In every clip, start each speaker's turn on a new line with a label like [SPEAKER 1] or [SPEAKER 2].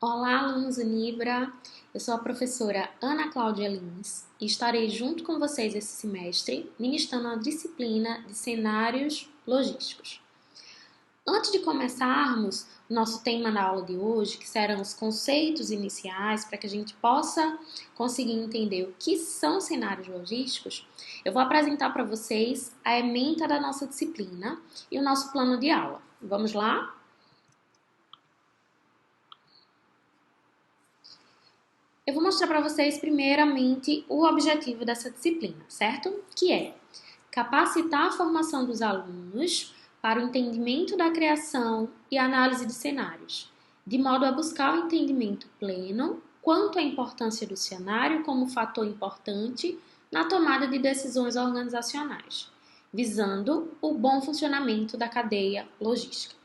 [SPEAKER 1] Olá, alunos Unibra! Eu sou a professora Ana Cláudia Lins e estarei junto com vocês esse semestre ministrando a disciplina de cenários logísticos. Antes de começarmos o nosso tema na aula de hoje, que serão os conceitos iniciais para que a gente possa conseguir entender o que são cenários logísticos, eu vou apresentar para vocês a ementa da nossa disciplina e o nosso plano de aula. Vamos lá? Eu vou mostrar para vocês, primeiramente, o objetivo dessa disciplina, certo? Que é capacitar a formação dos alunos para o entendimento da criação e análise de cenários, de modo a buscar o entendimento pleno quanto à importância do cenário como fator importante na tomada de decisões organizacionais, visando o bom funcionamento da cadeia logística.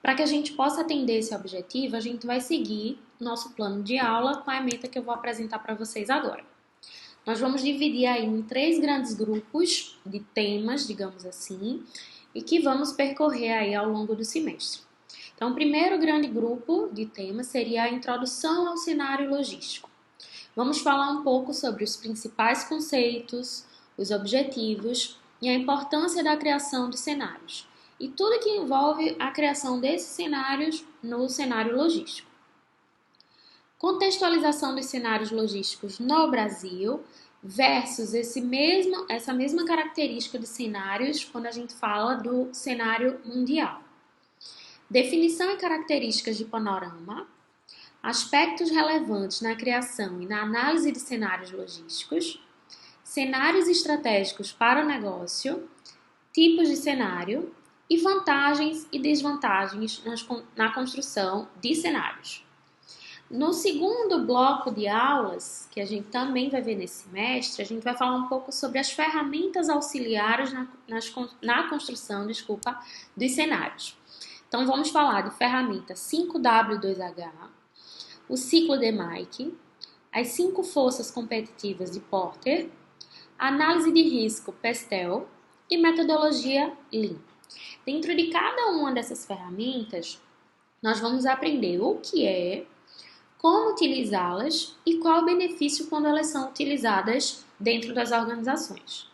[SPEAKER 1] Para que a gente possa atender esse objetivo, a gente vai seguir nosso plano de aula com a ementa que eu vou apresentar para vocês agora. Nós vamos dividir aí em 3 grandes grupos de temas, digamos assim, e que vamos percorrer aí ao longo do semestre. Então, o primeiro grande grupo de temas seria a introdução ao cenário logístico. Vamos falar um pouco sobre os principais conceitos, os objetivos e a importância da criação de cenários e tudo que envolve a criação desses cenários no cenário logístico. Contextualização dos cenários logísticos no Brasil versus essa mesma característica de cenários quando a gente fala do cenário mundial. Definição e características de panorama, aspectos relevantes na criação e na análise de cenários logísticos, cenários estratégicos para o negócio, tipos de cenário e vantagens e desvantagens na construção de cenários. No segundo bloco de aulas, que a gente também vai ver nesse semestre, a gente vai falar um pouco sobre as ferramentas auxiliares na construção dos cenários. Então, vamos falar de ferramenta 5W2H, o ciclo de Mike, as 5 forças competitivas de Porter, análise de risco Pestel e metodologia Lean. Dentro de cada uma dessas ferramentas, nós vamos aprender o que é, como utilizá-las e qual o benefício quando elas são utilizadas dentro das organizações.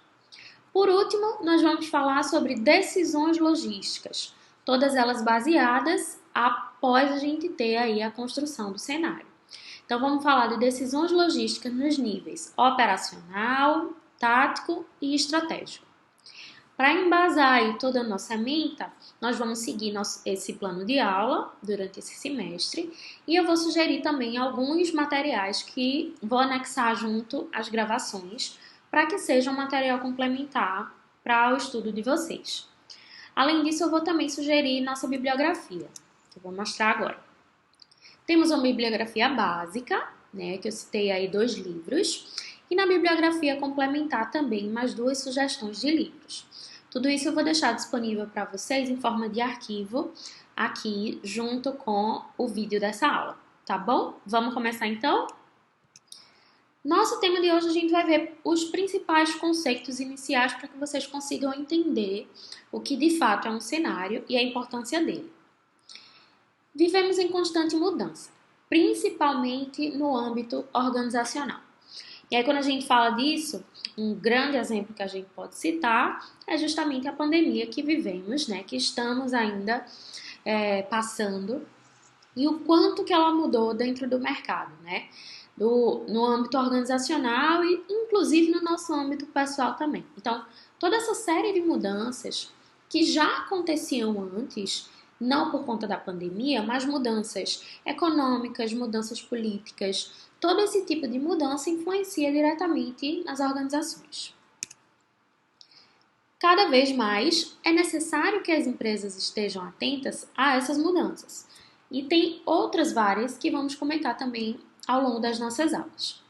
[SPEAKER 1] Por último, nós vamos falar sobre decisões logísticas, todas elas baseadas após a gente ter aí a construção do cenário. Então, vamos falar de decisões logísticas nos níveis operacional, tático e estratégico. Para embasar aí toda a nossa ementa, nós vamos seguir esse plano de aula durante esse semestre e eu vou sugerir também alguns materiais que vou anexar junto às gravações para que seja um material complementar para o estudo de vocês. Além disso, eu vou também sugerir nossa bibliografia, que eu vou mostrar agora. Temos uma bibliografia básica, né, que eu citei aí 2 livros, e na bibliografia complementar também mais 2 sugestões de livros. Tudo isso eu vou deixar disponível para vocês em forma de arquivo aqui junto com o vídeo dessa aula, tá bom? Vamos começar então? Nosso tema de hoje a gente vai ver os principais conceitos iniciais para que vocês consigam entender o que de fato é um cenário e a importância dele. Vivemos em constante mudança, principalmente no âmbito organizacional. E aí, quando a gente fala disso, um grande exemplo que a gente pode citar é justamente a pandemia que vivemos, né? Que estamos ainda passando e o quanto que ela mudou dentro do mercado, né? No âmbito organizacional e, inclusive, no nosso âmbito pessoal também. Então, toda essa série de mudanças que já aconteciam antes, não por conta da pandemia, mas mudanças econômicas, mudanças políticas, todo esse tipo de mudança influencia diretamente nas organizações. Cada vez mais é necessário que as empresas estejam atentas a essas mudanças. E tem outras várias que vamos comentar também ao longo das nossas aulas.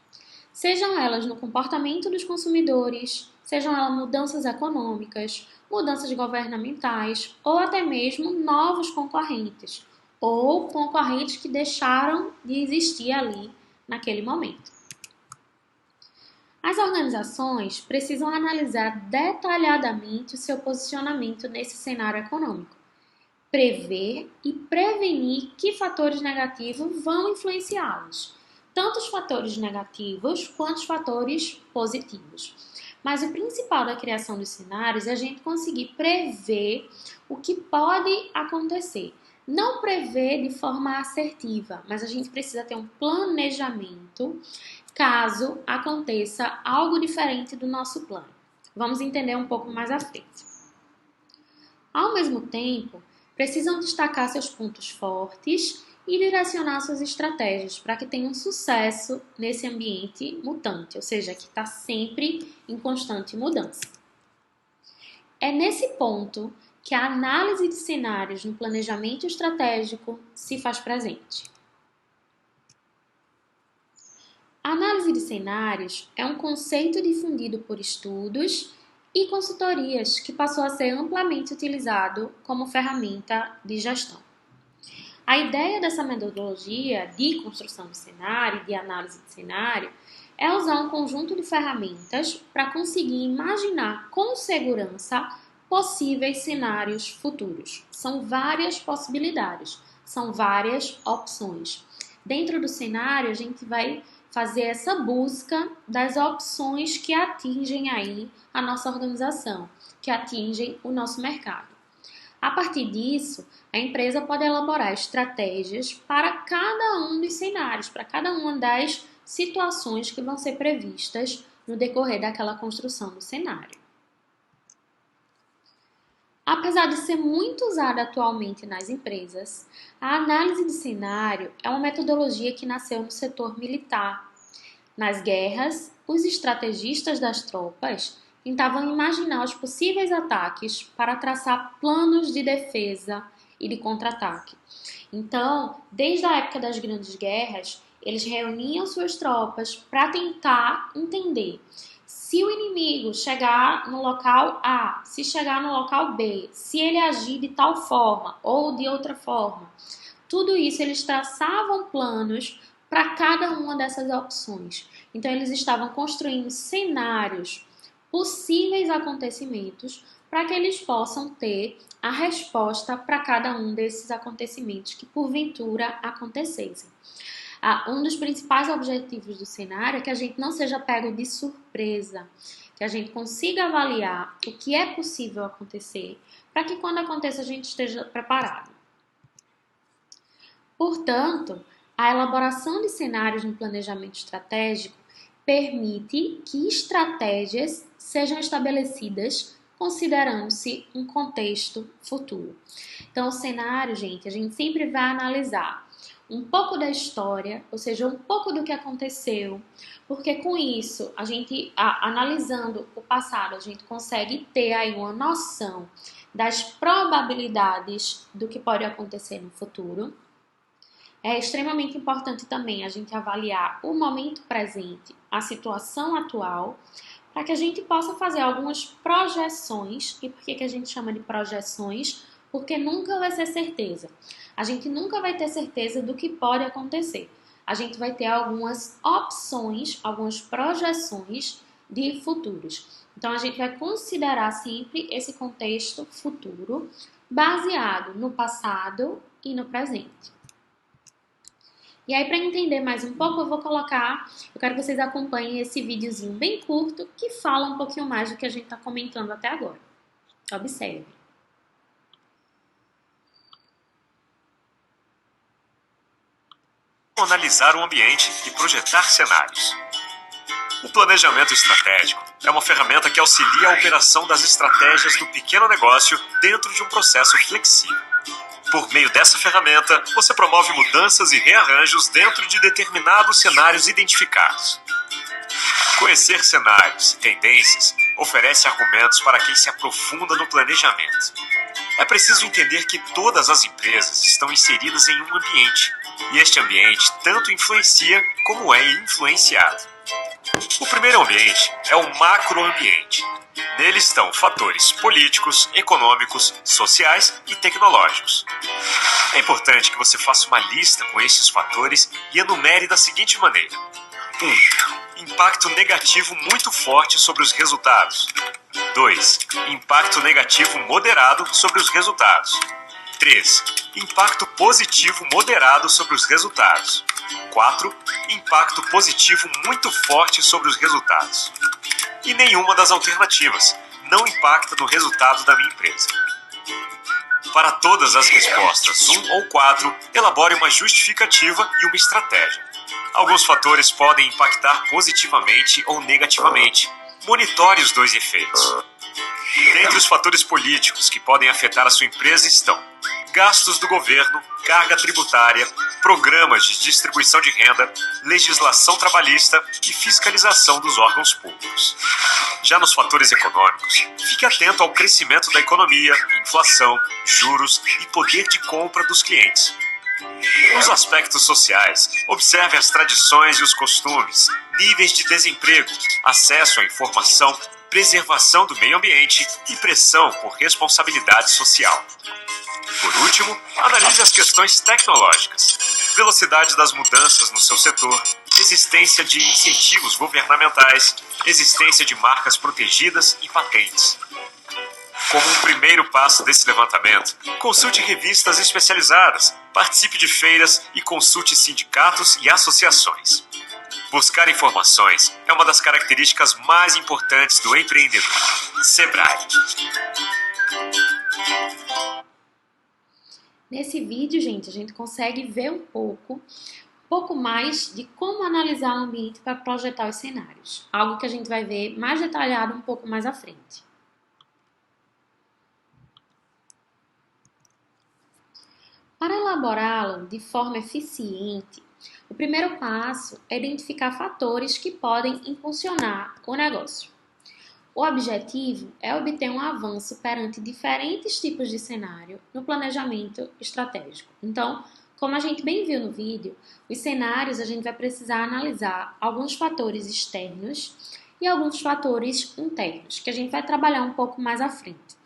[SPEAKER 1] Sejam elas no comportamento dos consumidores, sejam elas mudanças econômicas, mudanças governamentais ou até mesmo novos concorrentes ou concorrentes que deixaram de existir ali naquele momento. As organizações precisam analisar detalhadamente o seu posicionamento nesse cenário econômico, prever e prevenir que fatores negativos vão influenciá-los, tanto os fatores negativos quanto os fatores positivos. Mas o principal da criação dos cenários é a gente conseguir prever o que pode acontecer. Não prever de forma assertiva, mas a gente precisa ter um planejamento caso aconteça algo diferente do nosso plano. Vamos entender um pouco mais à frente. Ao mesmo tempo, precisam destacar seus pontos fortes e direcionar suas estratégias para que tenham sucesso nesse ambiente mutante, ou seja, que está sempre em constante mudança. É nesse ponto que a análise de cenários no planejamento estratégico se faz presente. A análise de cenários é um conceito difundido por estudos e consultorias que passou a ser amplamente utilizado como ferramenta de gestão. A ideia dessa metodologia de construção de cenário, de análise de cenário, é usar um conjunto de ferramentas para conseguir imaginar com segurança possíveis cenários futuros. São várias possibilidades, são várias opções. Dentro do cenário, a gente vai fazer essa busca das opções que atingem aí a nossa organização, que atingem o nosso mercado. A partir disso, a empresa pode elaborar estratégias para cada um dos cenários, para cada uma das situações que vão ser previstas no decorrer daquela construção do cenário. Apesar de ser muito usada atualmente nas empresas, a análise de cenário é uma metodologia que nasceu no setor militar. Nas guerras, os estrategistas das tropas tentavam imaginar os possíveis ataques para traçar planos de defesa e de contra-ataque. Então, desde a época das grandes guerras, eles reuniam suas tropas para tentar entender se o inimigo chegar no local A, se chegar no local B, se ele agir de tal forma ou de outra forma. Tudo isso eles traçavam planos para cada uma dessas opções. Então, eles estavam construindo cenários, possíveis acontecimentos, para que eles possam ter a resposta para cada um desses acontecimentos que porventura acontecessem. Um dos principais objetivos do cenário é que a gente não seja pego de surpresa, que a gente consiga avaliar o que é possível acontecer, para que quando aconteça a gente esteja preparado. Portanto, a elaboração de cenários no planejamento estratégico permite que estratégias sejam estabelecidas considerando-se um contexto futuro. Então, o cenário, gente, a gente sempre vai analisar um pouco da história, ou seja, um pouco do que aconteceu, porque com isso, analisando o passado, a gente consegue ter aí uma noção das probabilidades do que pode acontecer no futuro. É extremamente importante também a gente avaliar o momento presente, a situação atual, para que a gente possa fazer algumas projeções. E por que a gente chama de projeções? Porque nunca vai ser certeza. A gente nunca vai ter certeza do que pode acontecer. A gente vai ter algumas opções, algumas projeções de futuros. Então, a gente vai considerar sempre esse contexto futuro baseado no passado e no presente. E aí, para entender mais um pouco, eu quero que vocês acompanhem esse videozinho bem curto que fala um pouquinho mais do que a gente está comentando até agora. Observe.
[SPEAKER 2] Analisar o ambiente e projetar cenários. O planejamento estratégico é uma ferramenta que auxilia a operação das estratégias do pequeno negócio dentro de um processo flexível. Por meio dessa ferramenta, você promove mudanças e rearranjos dentro de determinados cenários identificados. Conhecer cenários e tendências oferece argumentos para quem se aprofunda no planejamento. É preciso entender que todas as empresas estão inseridas em um ambiente, e este ambiente tanto influencia como é influenciado. O primeiro ambiente é o macroambiente. Nele estão fatores políticos, econômicos, sociais e tecnológicos. É importante que você faça uma lista com estes fatores e enumere da seguinte maneira: 1. Impacto negativo muito forte sobre os resultados. 2. Impacto negativo moderado sobre os resultados. 3. Impacto positivo moderado sobre os resultados. 4. Impacto positivo muito forte sobre os resultados. E nenhuma das alternativas não impacta no resultado da minha empresa. Para todas as respostas 1 ou 4, elabore uma justificativa e uma estratégia. Alguns fatores podem impactar positivamente ou negativamente. Monitore os dois efeitos. Dentre os fatores políticos que podem afetar a sua empresa estão gastos do governo, carga tributária, programas de distribuição de renda, legislação trabalhista e fiscalização dos órgãos públicos. Já nos fatores econômicos, fique atento ao crescimento da economia, inflação, juros e poder de compra dos clientes. Nos aspectos sociais, observe as tradições e os costumes, níveis de desemprego, acesso à informação, preservação do meio ambiente e pressão por responsabilidade social. Por último, analise as questões tecnológicas, velocidade das mudanças no seu setor, existência de incentivos governamentais, existência de marcas protegidas e patentes. Como um primeiro passo desse levantamento, consulte revistas especializadas, participe de feiras e consulte sindicatos e associações. Buscar informações é uma das características mais importantes do empreendedor. Sebrae.
[SPEAKER 1] Nesse vídeo, gente, a gente consegue ver um pouco mais de como analisar o ambiente para projetar os cenários. Algo que a gente vai ver mais detalhado um pouco mais à frente. Para elaborá-lo de forma eficiente, o primeiro passo é identificar fatores que podem impulsionar o negócio. O objetivo é obter um avanço perante diferentes tipos de cenário no planejamento estratégico. Então, como a gente bem viu no vídeo, os cenários a gente vai precisar analisar alguns fatores externos e alguns fatores internos, que a gente vai trabalhar um pouco mais à frente.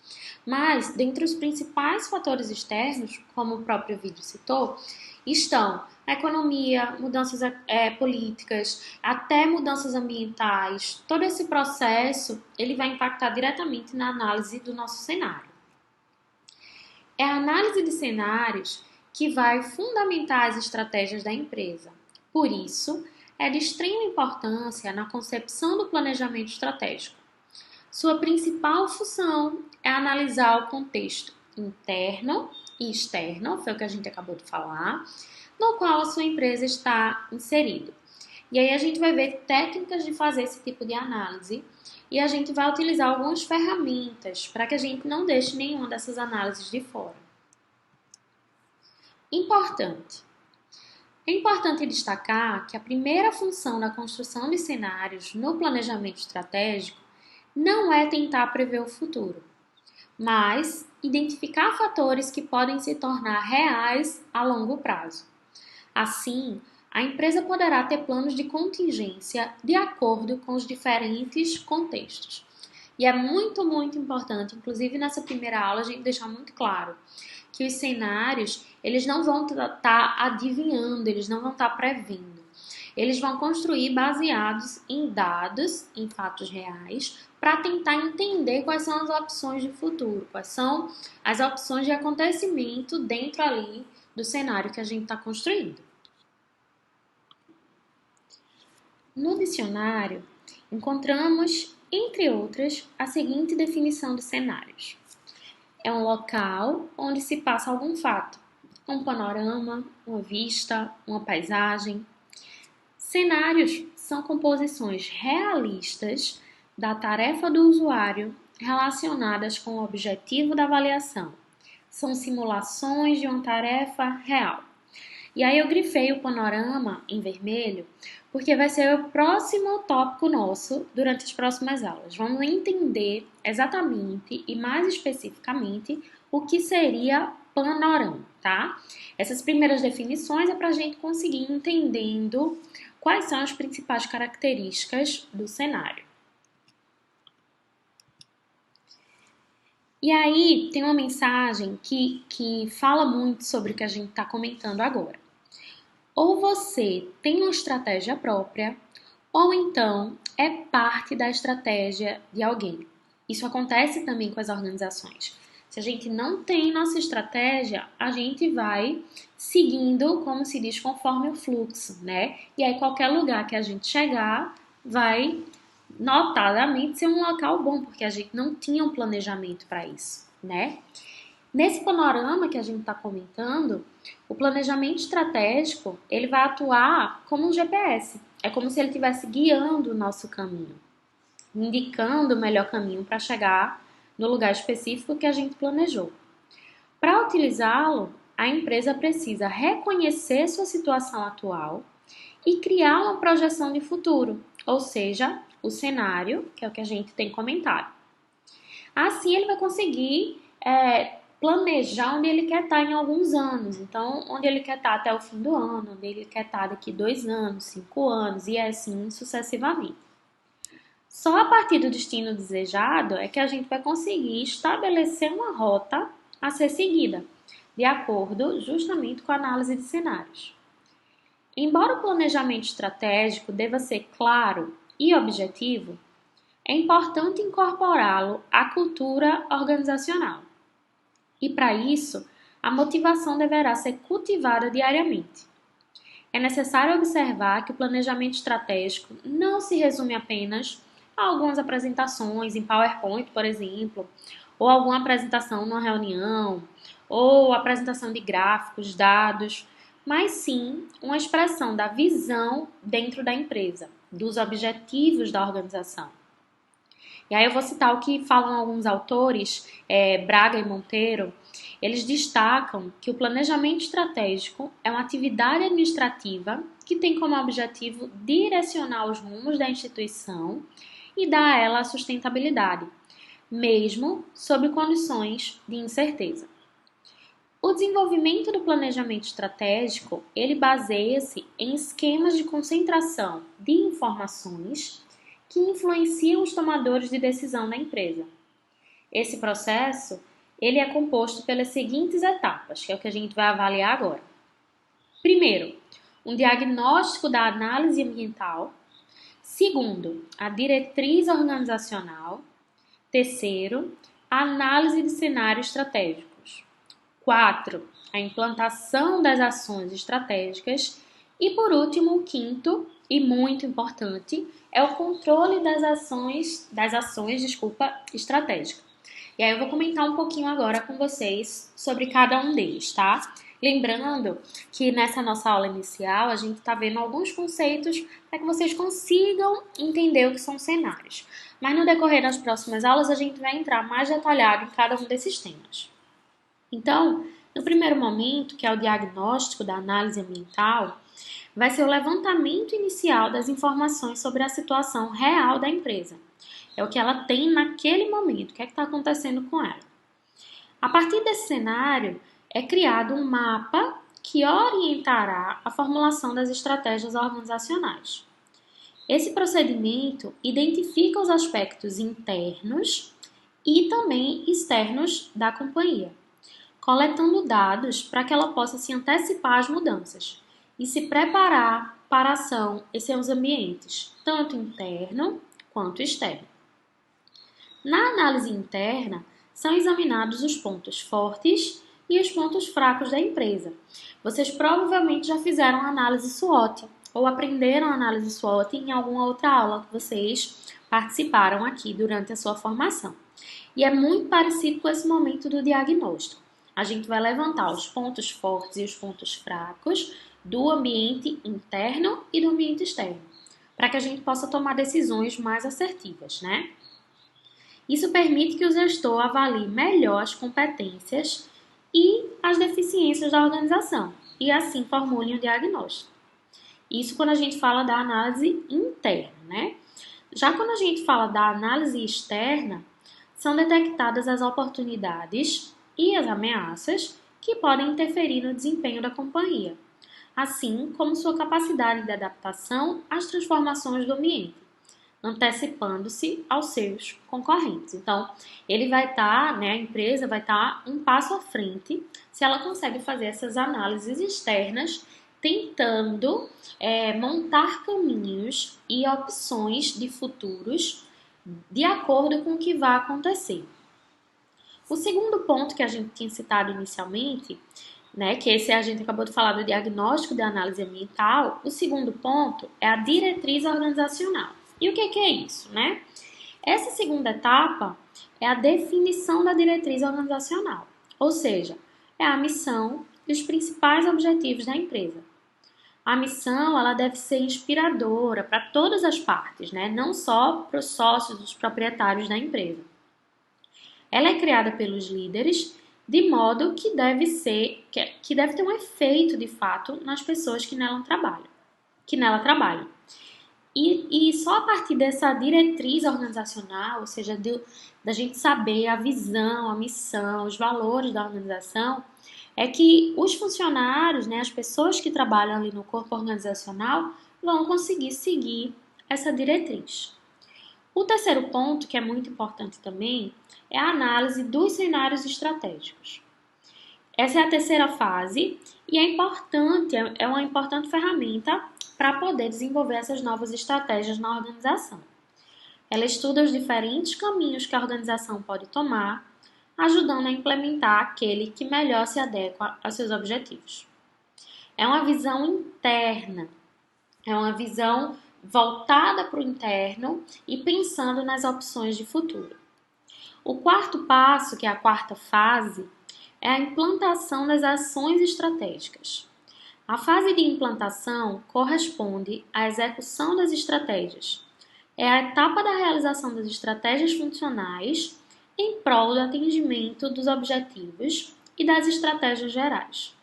[SPEAKER 1] Mas, dentre os principais fatores externos, como o próprio vídeo citou, estão a economia, mudanças políticas, até mudanças ambientais. Todo esse processo ele vai impactar diretamente na análise do nosso cenário. É a análise de cenários que vai fundamentar as estratégias da empresa. Por isso, é de extrema importância na concepção do planejamento estratégico. Sua principal função é analisar o contexto interno e externo, foi o que a gente acabou de falar, no qual a sua empresa está inserido. E aí a gente vai ver técnicas de fazer esse tipo de análise e a gente vai utilizar algumas ferramentas para que a gente não deixe nenhuma dessas análises de fora. É importante destacar que a primeira função da construção de cenários no planejamento estratégico não é tentar prever o futuro, mas identificar fatores que podem se tornar reais a longo prazo. Assim, a empresa poderá ter planos de contingência de acordo com os diferentes contextos. E é muito, muito importante, inclusive nessa primeira aula, a gente deixar muito claro que os cenários, eles não vão estar adivinhando, eles não vão estar prevendo. Eles vão construir baseados em dados, em fatos reais, para tentar entender quais são as opções de futuro, quais são as opções de acontecimento dentro ali do cenário que a gente está construindo. No dicionário, encontramos, entre outras, a seguinte definição de cenários. É um local onde se passa algum fato, um panorama, uma vista, uma paisagem. Cenários são composições realistas da tarefa do usuário relacionadas com o objetivo da avaliação. São simulações de uma tarefa real. E aí eu grifei o panorama em vermelho, porque vai ser o próximo tópico nosso durante as próximas aulas. Vamos entender exatamente e mais especificamente o que seria panorama, tá? Essas primeiras definições é para a gente conseguir ir entendendo quais são as principais características do cenário. E aí tem uma mensagem que fala muito sobre o que a gente está comentando agora. Ou você tem uma estratégia própria, ou então é parte da estratégia de alguém. Isso acontece também com as organizações. Se a gente não tem nossa estratégia, a gente vai seguindo, como se diz, conforme o fluxo, né? E aí qualquer lugar que a gente chegar vai notadamente ser um local bom, porque a gente não tinha um planejamento para isso, né? Nesse panorama que a gente está comentando, o planejamento estratégico, ele vai atuar como um GPS. É como se ele estivesse guiando o nosso caminho, indicando o melhor caminho para chegar no lugar específico que a gente planejou. Para utilizá-lo, a empresa precisa reconhecer sua situação atual e criar uma projeção de futuro, ou seja, o cenário, que é o que a gente tem comentado. Assim, ele vai conseguir planejar onde ele quer estar em alguns anos. Então, onde ele quer estar até o fim do ano, onde ele quer estar daqui 2 anos, 5 anos e assim sucessivamente. Só a partir do destino desejado é que a gente vai conseguir estabelecer uma rota a ser seguida, de acordo justamente com a análise de cenários. Embora o planejamento estratégico deva ser claro e objetivo, é importante incorporá-lo à cultura organizacional. E para isso, a motivação deverá ser cultivada diariamente. É necessário observar que o planejamento estratégico não se resume apenas a algumas apresentações em PowerPoint, por exemplo, ou alguma apresentação numa reunião, ou apresentação de gráficos, dados, mas sim uma expressão da visão dentro da empresa, dos objetivos da organização. E aí eu vou citar o que falam alguns autores, Braga e Monteiro. Eles destacam que o planejamento estratégico é uma atividade administrativa que tem como objetivo direcionar os rumos da instituição e dar a ela a sustentabilidade, mesmo sob condições de incerteza. O desenvolvimento do planejamento estratégico, ele baseia-se em esquemas de concentração de informações que influenciam os tomadores de decisão da empresa. Esse processo, ele é composto pelas seguintes etapas, que é o que a gente vai avaliar agora. Primeiro, um diagnóstico da análise ambiental. Segundo, a diretriz organizacional. Terceiro, a análise de cenários estratégicos. 4, a implantação das ações estratégicas. E por último, o quinto, e muito importante, é o controle das ações estratégicas. E aí eu vou comentar um pouquinho agora com vocês sobre cada um deles, tá? Lembrando que nessa nossa aula inicial a gente está vendo alguns conceitos para que vocês consigam entender o que são cenários. Mas no decorrer das próximas aulas a gente vai entrar mais detalhado em cada um desses temas. Então, no primeiro momento, que é o diagnóstico da análise ambiental, vai ser o levantamento inicial das informações sobre a situação real da empresa. É o que ela tem naquele momento, o que é que está acontecendo com ela. A partir desse cenário, é criado um mapa que orientará a formulação das estratégias organizacionais. Esse procedimento identifica os aspectos internos e também externos da companhia, coletando dados para que ela possa se antecipar às mudanças e se preparar para a ação em seus ambientes, tanto interno quanto externo. Na análise interna, são examinados os pontos fortes e os pontos fracos da empresa. Vocês provavelmente já fizeram análise SWOT ou aprenderam análise SWOT em alguma outra aula que vocês participaram aqui durante a sua formação. E é muito parecido com esse momento do diagnóstico. A gente vai levantar os pontos fortes e os pontos fracos do ambiente interno e do ambiente externo, para que a gente possa tomar decisões mais assertivas, né? Isso permite que o gestor avalie melhor as competências e as deficiências da organização e assim formule um diagnóstico. Isso quando a gente fala da análise interna, né? Já quando a gente fala da análise externa, são detectadas as oportunidades e as ameaças que podem interferir no desempenho da companhia, assim como sua capacidade de adaptação às transformações do ambiente, antecipando-se aos seus concorrentes. Então, ele vai estar, a empresa vai estar um passo à frente se ela consegue fazer essas análises externas, tentando montar caminhos e opções de futuros de acordo com o que vai acontecer. O segundo ponto que a gente tinha citado inicialmente, né, que esse a gente acabou de falar do diagnóstico da análise ambiental, o segundo ponto é a diretriz organizacional. E o que é isso, né? Essa segunda etapa é a definição da diretriz organizacional, ou seja, é a missão e os principais objetivos da empresa. A missão ela deve ser inspiradora para todas as partes, né? Não só para os sócios, os proprietários da empresa. Ela é criada pelos líderes de modo que deve ter um efeito de fato nas pessoas que nela trabalham. E só a partir dessa diretriz organizacional, ou seja, da gente saber a visão, a missão, os valores da organização, é que os funcionários, né, as pessoas que trabalham ali no corpo organizacional, vão conseguir seguir essa diretriz. O terceiro ponto, que é muito importante também, é a análise dos cenários estratégicos. Essa é a terceira fase e é uma importante ferramenta para poder desenvolver essas novas estratégias na organização. Ela estuda os diferentes caminhos que a organização pode tomar, ajudando a implementar aquele que melhor se adequa aos seus objetivos. É uma visão interna, é uma visão voltada para o interno e pensando nas opções de futuro. O quarto passo, que é a quarta fase, é a implantação das ações estratégicas. A fase de implantação corresponde à execução das estratégias. É a etapa da realização das estratégias funcionais em prol do atingimento dos objetivos e das estratégias gerais,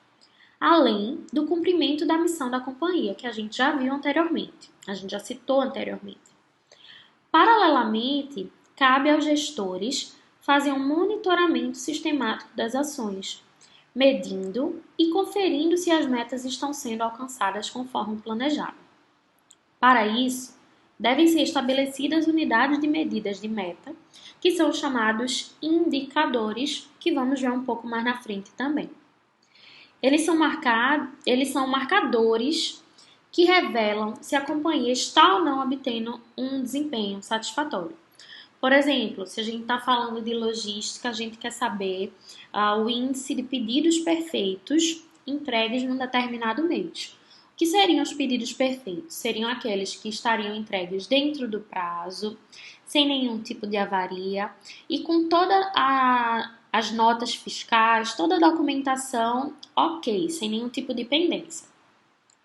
[SPEAKER 1] além do cumprimento da missão da companhia, que a gente já viu anteriormente, a gente já citou anteriormente. Paralelamente, cabe aos gestores fazer um monitoramento sistemático das ações, medindo e conferindo se as metas estão sendo alcançadas conforme planejado. Para isso, devem ser estabelecidas unidades de medidas de meta, que são chamados indicadores, que vamos ver um pouco mais na frente também. Eles são marcadores que revelam se a companhia está ou não obtendo um desempenho satisfatório. Por exemplo, se a gente está falando de logística, a gente quer saber o índice de pedidos perfeitos entregues num determinado mês. O que seriam os pedidos perfeitos? Seriam aqueles que estariam entregues dentro do prazo, sem nenhum tipo de avaria e com todas as notas fiscais, toda a documentação ok, sem nenhum tipo de pendência.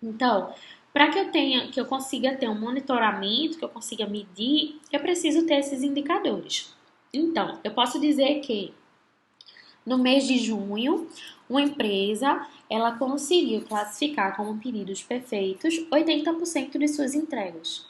[SPEAKER 1] Então, para que eu consiga ter um monitoramento, que eu consiga medir, eu preciso ter esses indicadores. Então, eu posso dizer que no mês de junho, uma empresa ela conseguiu classificar como pedidos perfeitos 80% de suas entregas.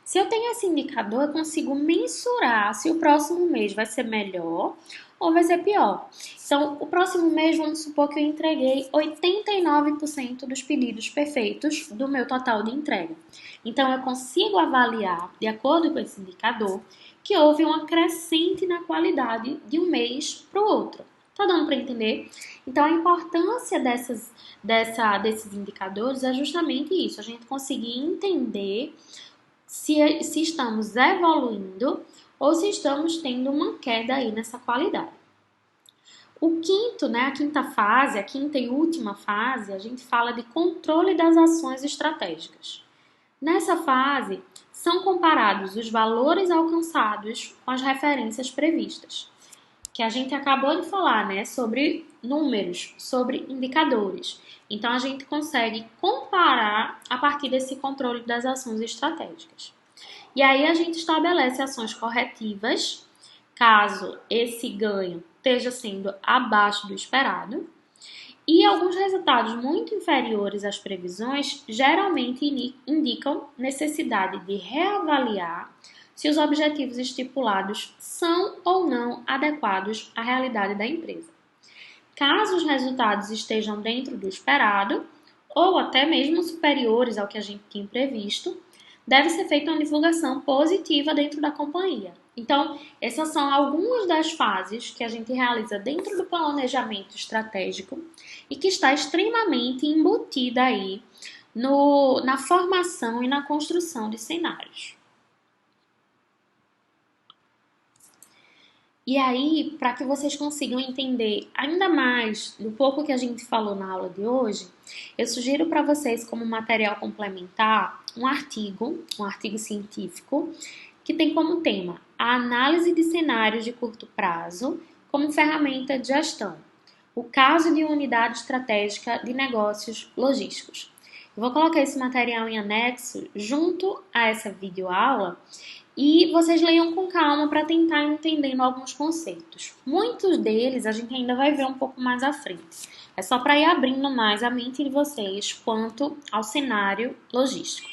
[SPEAKER 1] Se eu tenho esse indicador, eu consigo mensurar se o próximo mês vai ser melhor ou vai ser pior. Então, o próximo mês, vamos supor que eu entreguei 89% dos pedidos perfeitos do meu total de entrega. Então, eu consigo avaliar, de acordo com esse indicador, que houve uma crescente na qualidade de um mês para o outro. Tá dando para entender? Então, a importância desses indicadores é justamente isso, a gente conseguir entender se estamos evoluindo ou se estamos tendo uma queda aí nessa qualidade. O quinto, né, a quinta fase, a quinta e última fase, a gente fala de controle das ações estratégicas. Nessa fase, são comparados os valores alcançados com as referências previstas, que a gente acabou de falar, né, sobre números, sobre indicadores. Então, a gente consegue comparar a partir desse controle das ações estratégicas. E aí, a gente estabelece ações corretivas, caso esse ganho esteja sendo abaixo do esperado. E alguns resultados muito inferiores às previsões geralmente indicam necessidade de reavaliar se os objetivos estipulados são ou não adequados à realidade da empresa. Caso os resultados estejam dentro do esperado, ou até mesmo superiores ao que a gente tinha previsto, deve ser feita uma divulgação positiva dentro da companhia. Então, essas são algumas das fases que a gente realiza dentro do planejamento estratégico e que está extremamente embutida aí na formação e na construção de cenários. E aí, para que vocês consigam entender ainda mais do pouco que a gente falou na aula de hoje, eu sugiro para vocês como material complementar um artigo científico que tem como tema a análise de cenários de curto prazo como ferramenta de gestão. O caso de unidade estratégica de negócios logísticos. Eu vou colocar esse material em anexo junto a essa videoaula e vocês leiam com calma para tentar entender alguns conceitos. Muitos deles a gente ainda vai ver um pouco mais à frente. É só para ir abrindo mais a mente de vocês quanto ao cenário logístico.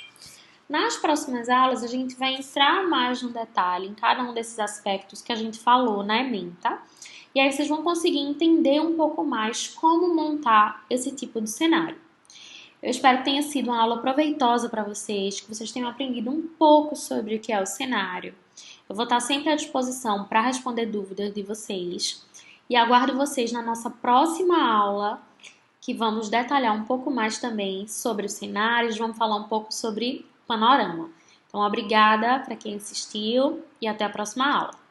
[SPEAKER 1] Nas próximas aulas, a gente vai entrar mais no detalhe em cada um desses aspectos que a gente falou na EMEN, tá? E aí vocês vão conseguir entender um pouco mais como montar esse tipo de cenário. Eu espero que tenha sido uma aula proveitosa para vocês, que vocês tenham aprendido um pouco sobre o que é o cenário. Eu vou estar sempre à disposição para responder dúvidas de vocês e aguardo vocês na nossa próxima aula, que vamos detalhar um pouco mais também sobre os cenários, vamos falar um pouco sobre panorama. Então, obrigada para quem assistiu e até a próxima aula.